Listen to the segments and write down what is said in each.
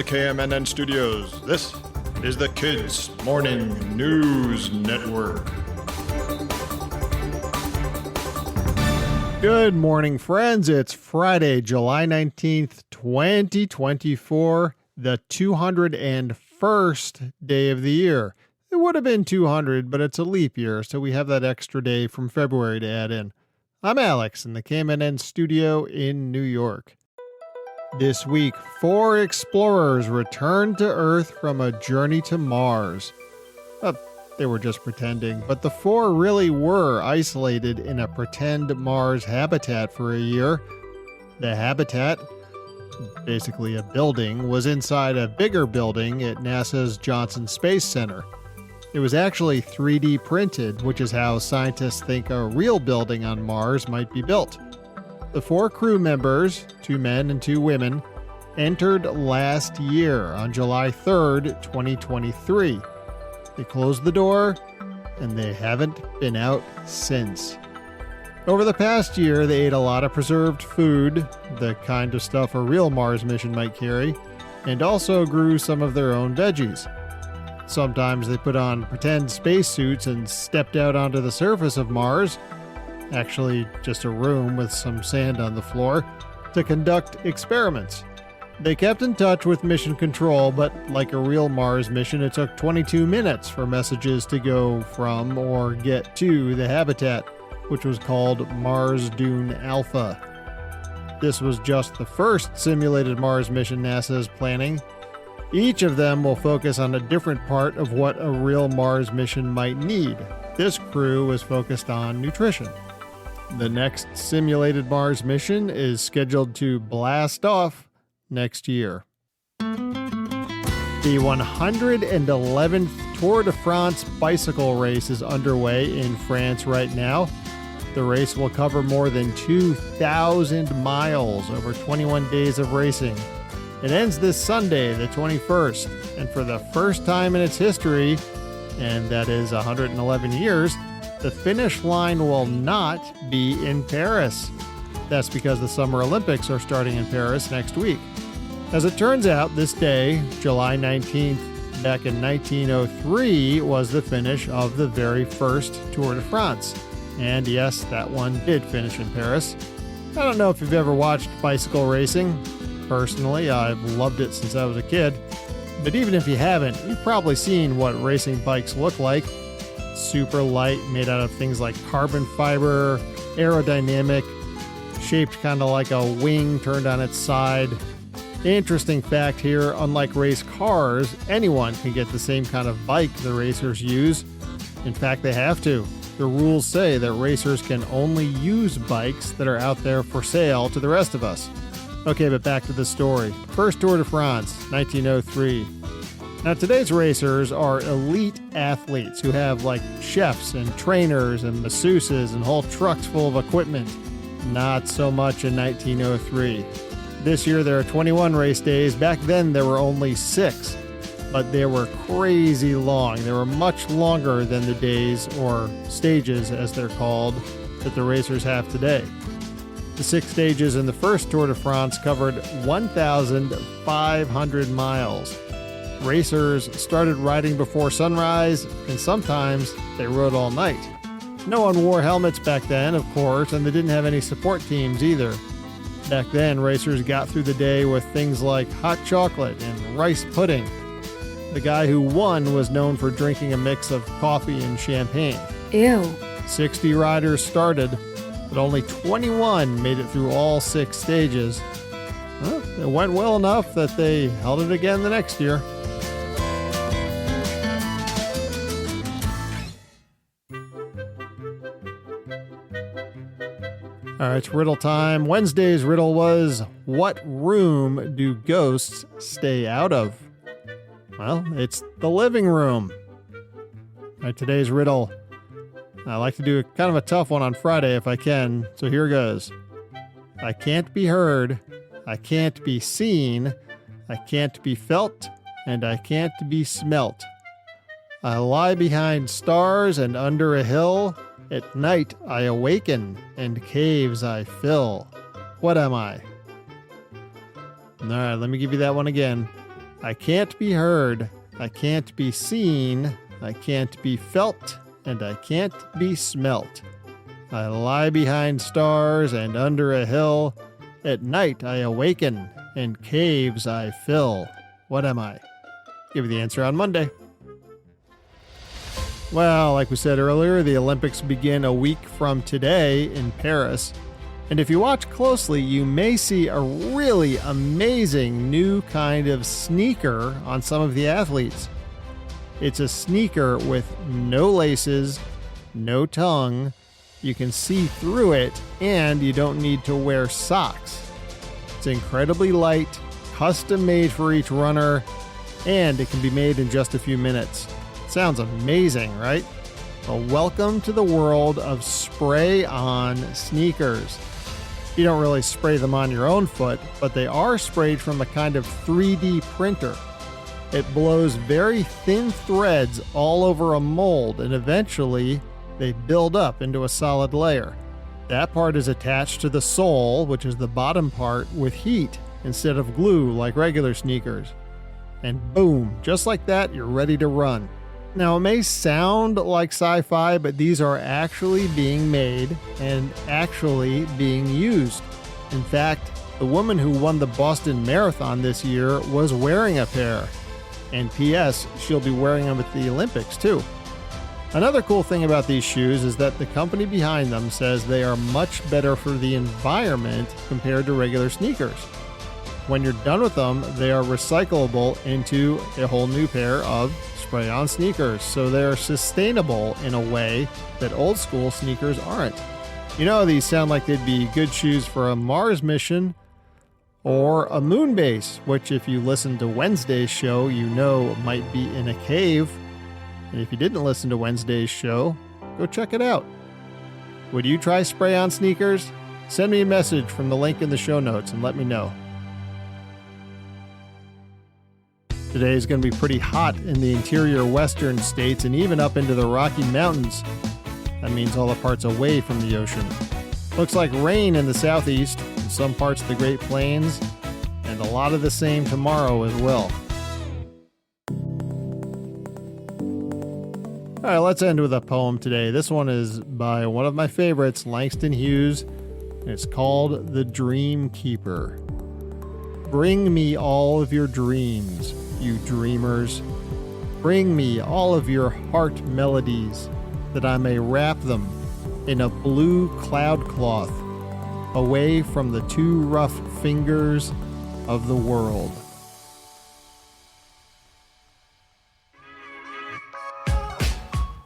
the KMNN studios, this is the Kids Morning News Network. Good morning, friends. It's Friday, July 19th, 2024, the 201st day of the year. It would have been 200, but it's a leap year, so we have that extra day from February to add in. I'm Alex in the KMNN studio in New York. This week, 4 explorers returned to Earth from a journey to Mars. They were just pretending, but the 4 really were isolated in a pretend Mars habitat for a year. The habitat, basically a building, was inside a bigger building at NASA's Johnson Space Center. It was actually 3D printed, which is how scientists think a real building on Mars might be built. The 4 crew members, 2 men and 2 women, entered last year on July 3rd, 2023. They closed the door, and they haven't been out since. Over the past year, they ate a lot of preserved food, the kind of stuff a real Mars mission might carry, and also grew some of their own veggies. Sometimes they put on pretend spacesuits and stepped out onto the surface of Mars, actually just a room with some sand on the floor, to conduct experiments. They kept in touch with mission control, but like a real Mars mission, it took 22 minutes for messages to go from or get to the habitat, which was called Mars Dune Alpha. This was just the first simulated Mars mission NASA is planning. Each of them will focus on a different part of what a real Mars mission might need. This crew was focused on nutrition. The next simulated Mars mission is scheduled to blast off next year. The 111th Tour de France bicycle race is underway in France right now. The race will cover more than 2,000 miles over 21 days of racing. It ends this Sunday, the 21st, and for the first time in its history, and that is 111 years, the finish line will not be in Paris. That's because the Summer Olympics are starting in Paris next week. As it turns out, this day, July 19th, back in 1903, was the finish of the very first Tour de France. And yes, that one did finish in Paris. I don't know if you've ever watched bicycle racing. Personally, I've loved it since I was a kid. But even if you haven't, you've probably seen what racing bikes look like. Super light, made out of things like carbon fiber, aerodynamic, shaped kind of like a wing turned on its side. Interesting fact here, unlike race cars, anyone can get the same kind of bike the racers use. In fact, they have to. The rules say that racers can only use bikes that are out there for sale to the rest of us. Okay, but back to the story. First Tour de France, 1903. Now, today's racers are elite athletes who have like chefs and trainers and masseuses and whole trucks full of equipment. Not so much in 1903. This year there are 21 race days. Back then there were only 6, but they were crazy long. They were much longer than the days, or stages as they're called, that the racers have today. The 6 stages in the first Tour de France covered 1,500 miles. Racers started riding before sunrise, and sometimes they rode all night. No one wore helmets back then, of course, and they didn't have any support teams either. Back then, racers got through the day with things like hot chocolate and rice pudding. The guy who won was known for drinking a mix of coffee and champagne. Ew. 60 riders started, but only 21 made it through all 6 stages. Well, it went well enough that they held it again the next year. All right, it's riddle time. Wednesday's riddle was, what room do ghosts stay out of? Well, it's the living room. All right, today's riddle. I like to do kind of a tough one on Friday if I can, so here goes. I can't be heard, I can't be seen, I can't be felt, and I can't be smelt. I lie behind stars and under a hill. At night I awaken, and caves I fill. What am I? All right, let me give you that one again. I can't be heard, I can't be seen, I can't be felt, and I can't be smelt. I lie behind stars and under a hill. At night I awaken, and caves I fill. What am I? Give you the answer on Monday. Well, like we said earlier, the Olympics begin a week from today in Paris. And if you watch closely, you may see a really amazing new kind of sneaker on some of the athletes. It's a sneaker with no laces, no tongue. You can see through it, and you don't need to wear socks. It's incredibly light, custom made for each runner, and it can be made in just a few minutes. Sounds amazing, right? Well, welcome to the world of spray-on sneakers. You don't really spray them on your own foot, but they are sprayed from a kind of 3D printer. It blows very thin threads all over a mold, and eventually they build up into a solid layer. That part is attached to the sole, which is the bottom part, with heat instead of glue like regular sneakers. And boom, just like that, you're ready to run. Now, it may sound like sci-fi, but these are actually being made and actually being used. In fact, the woman who won the Boston Marathon this year was wearing a pair. And P.S., she'll be wearing them at the Olympics too. Another cool thing about these shoes is that the company behind them says they are much better for the environment compared to regular sneakers. When you're done with them, they are recyclable into a whole new pair of spray-on sneakers, so they're sustainable in a way that old school sneakers aren't. You know, these sound like they'd be good shoes for a Mars mission or a moon base, which if you listen to Wednesday's show, you know might be in a cave. And if you didn't listen to Wednesday's show, go check it out. Would you try spray-on sneakers? Send me a message from the link in the show notes and let me know. Today is going to be pretty hot in the interior western states and even up into the Rocky Mountains. That means all the parts away from the ocean. Looks like rain in the southeast, in some parts of the Great Plains, and a lot of the same tomorrow as well. All right, let's end with a poem today. This one is by one of my favorites, Langston Hughes, and it's called The Dream Keeper. Bring me all of your dreams, you dreamers. Bring me all of your heart melodies, that I may wrap them in a blue cloud cloth, away from the too rough fingers of the world.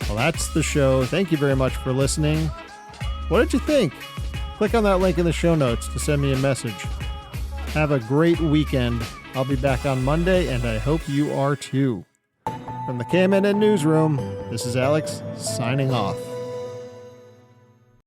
Well, that's the show. Thank you very much for listening. What did you think? Click on that link in the show notes to send me a message. Have a great weekend. I'll be back on Monday, and I hope you are too. From the KMNN Newsroom, this is Alex signing off.